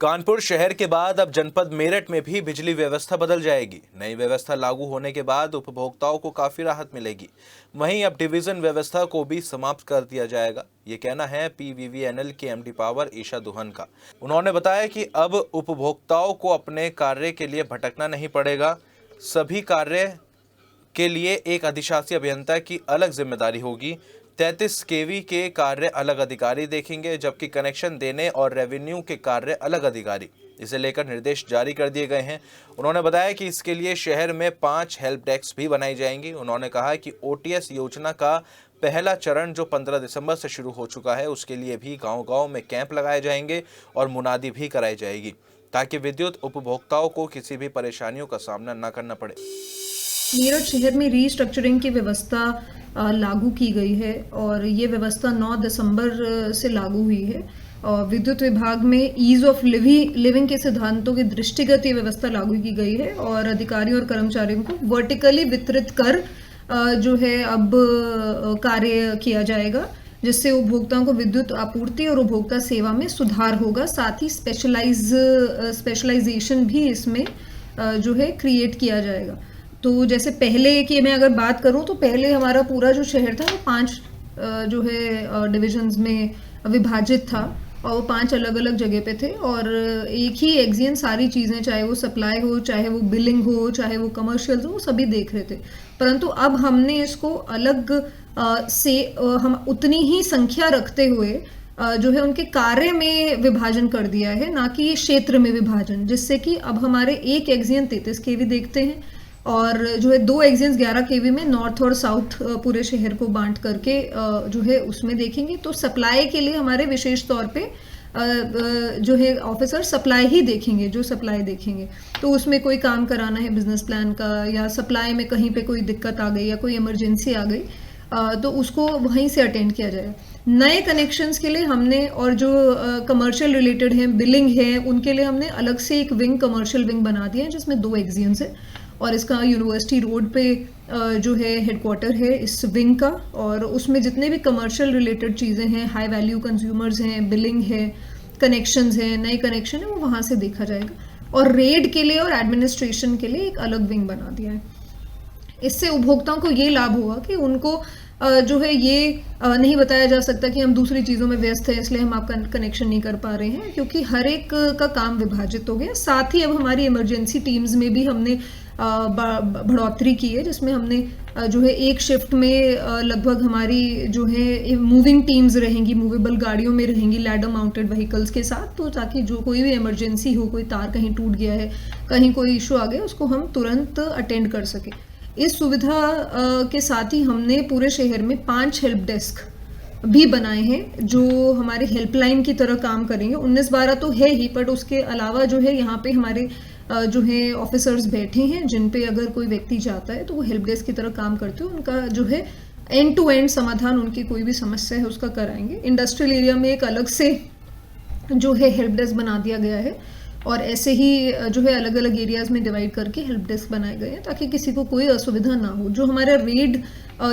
कानपुर शहर के बाद अब जनपद मेरठ में भी बिजली व्यवस्था बदल जाएगी। नई व्यवस्था लागू होने के बाद उपभोक्ताओं को काफी राहत मिलेगी। वहीं अब डिवीजन व्यवस्था को भी समाप्त कर दिया जाएगा। ये कहना है PVVNL के MD पावर ईशा दुहन का। उन्होंने बताया कि अब उपभोक्ताओं को अपने कार्य के लिए भटकना नहीं पड़ेगा। सभी कार्य के लिए एक अधिशासी अभियंता की अलग जिम्मेदारी होगी। 33 kV के कार्य अलग अधिकारी देखेंगे, जबकि कनेक्शन देने और रेवेन्यू के कार्य अलग अधिकारी। इसे लेकर निर्देश जारी कर दिए गए हैं। उन्होंने बताया कि इसके लिए शहर में 5 हेल्प डेस्क भी बनाई जाएंगी। उन्होंने कहा कि OTS योजना का पहला चरण जो 15 दिसंबर से शुरू हो चुका है, उसके लिए भी गांव-गांव में कैंप लगाए जाएंगे और मुनादी भी कराई जाएगी, ताकि विद्युत उपभोक्ताओं को किसी भी परेशानियों का सामना न करना पड़े। मेरठ शहर में रीस्ट्रक्चरिंग की व्यवस्था लागू की गई है और ये व्यवस्था 9 दिसंबर से लागू हुई है। विद्युत विभाग में ईज ऑफ लिविंग के सिद्धांतों के दृष्टिगत ये व्यवस्था लागू की गई है और अधिकारियों और कर्मचारियों को वर्टिकली वितरित कर जो है अब कार्य किया जाएगा, जिससे उपभोक्ताओं को विद्युत आपूर्ति और उपभोक्ता सेवा में सुधार होगा। साथ ही स्पेशलाइजेशन भी इसमें जो है क्रिएट किया जाएगा। तो जैसे पहले की मैं अगर बात करूं तो पहले हमारा पूरा जो शहर था वो 5 जो है डिविजन्स में विभाजित था और वो 5 अलग अलग जगह पे थे और एक ही एक्सियन सारी चीज़ें, चाहे वो सप्लाई हो, चाहे वो बिलिंग हो, चाहे वो कमर्शियल हो, वो सभी देख रहे थे। परंतु अब हमने इसको अलग से हम उतनी ही संख्या रखते हुए जो है उनके कार्य में विभाजन कर दिया है, ना कि क्षेत्र में विभाजन, जिससे कि अब हमारे एक एक्सियन 33 kV देखते हैं और जो है 2 एक्सियंस 11 kV में नॉर्थ और साउथ पूरे शहर को बांट करके जो है उसमें देखेंगे। तो सप्लाई के लिए हमारे विशेष तौर पे जो है ऑफिसर सप्लाई ही देखेंगे, जो सप्लाई देखेंगे। तो उसमें कोई काम कराना है बिजनेस प्लान का या सप्लाई में कहीं पे कोई दिक्कत आ गई या कोई इमरजेंसी आ गई तो उसको वहीं से अटेंड किया जाएगा। नए कनेक्शंस के लिए हमने और जो कमर्शियल रिलेटेड हैं, बिलिंग है, उनके लिए हमने अलग से एक विंग, कमर्शियल विंग बना दिया है जिसमें 2 एक्सियंस है और इसका यूनिवर्सिटी रोड पे जो है हेडक्वार्टर है इस विंग का और उसमें जितने भी कमर्शियल रिलेटेड चीज़ें हैं, हाई वैल्यू कंज्यूमर्स हैं, बिलिंग है, कनेक्शंस हैं, नए कनेक्शन है, वो वहाँ से देखा जाएगा। और रेड के लिए और एडमिनिस्ट्रेशन के लिए एक अलग विंग बना दिया है। इससे उपभोक्ताओं को ये लाभ होगा कि उनको जो है ये नहीं बताया जा सकता कि हम दूसरी चीज़ों में व्यस्त हैं इसलिए हम आपका कनेक्शन नहीं कर पा रहे हैं, क्योंकि हर एक का काम विभाजित हो गया। साथ ही अब हमारी इमरजेंसी टीम्स में भी हमने बढ़ोतरी की है, जिसमें हमने जो है एक शिफ्ट में लगभग हमारी जो है मूविंग टीम्स रहेंगी, मूवेबल गाड़ियों में रहेंगी लैडर माउंटेड व्हीकल्स के साथ, तो ताकि जो कोई भी इमरजेंसी हो, कोई तार कहीं टूट गया है, कहीं कोई इशू आ गया, उसको हम तुरंत अटेंड कर सके। इस सुविधा के साथ ही हमने पूरे शहर में 5 हेल्प डेस्क भी बनाए हैं जो हमारे हेल्पलाइन की तरह काम करेंगे। 19-12 तो है ही, बट उसके अलावा जो है यहाँ पे हमारे जो है ऑफिसर्स बैठे हैं जिन पे अगर कोई व्यक्ति जाता है तो वो हेल्प डेस्क की तरह काम करते हैं। उनका जो है एंड टू एंड समाधान, उनकी कोई भी समस्या है उसका कराएंगे। इंडस्ट्रियल एरिया में एक अलग से जो है हेल्प डेस्क बना दिया गया है और ऐसे ही जो है अलग अलग एरियाज में डिवाइड करके हेल्प डेस्क बनाए गए हैं ताकि किसी को कोई असुविधा ना हो। जो हमारा रेड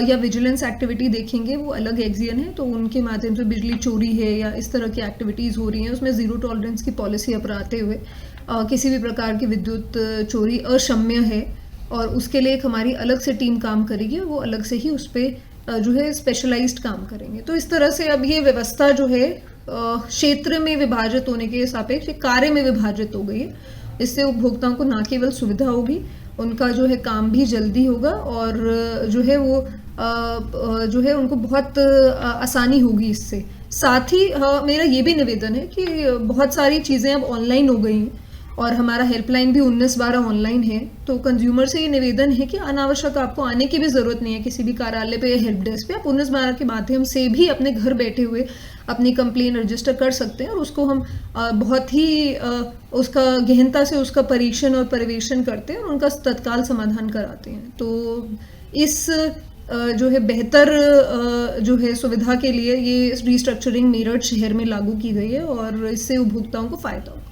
या विजिलेंस एक्टिविटी देखेंगे वो अलग एक्सियन है, तो उनके माध्यम से बिजली चोरी है या इस तरह की एक्टिविटीज़ हो रही हैं, उसमें ज़ीरो टॉलरेंस की पॉलिसी अपनाते हुए किसी भी प्रकार की विद्युत चोरी अक्षम्य है और उसके लिए एक हमारी अलग से टीम काम करेगी और वो अलग से ही उस पर जो है स्पेशलाइज्ड काम करेंगे। तो इस तरह से अब ये व्यवस्था जो है क्षेत्र में विभाजित होने के सापेक्ष कार्य में विभाजित हो गई है। इससे उपभोक्ताओं को न केवल सुविधा होगी, उनका जो है काम भी जल्दी होगा और जो है वो जो है उनको बहुत आसानी होगी इससे। साथ ही मेरा ये भी निवेदन है कि बहुत सारी चीज़ें अब ऑनलाइन हो गई हैं और हमारा हेल्पलाइन भी 19-12 ऑनलाइन है, तो कंज्यूमर से ये निवेदन है कि अनावश्यक आपको आने की भी ज़रूरत नहीं है किसी भी कार्यालय पे या हेल्प डेस्क पे। आप 19-12 के माध्यम से भी अपने घर बैठे हुए अपनी कंप्लेन रजिस्टर कर सकते हैं और उसको हम बहुत ही उसका गहनता से उसका परीक्षण और पर्यवेक्षण करते हैं और उनका तत्काल समाधान कराते हैं। तो इस जो है बेहतर जो है सुविधा के लिए ये रीस्ट्रक्चरिंग मेरठ शहर में लागू की गई है और इससे उपभोक्ताओं को फ़ायदा होगा।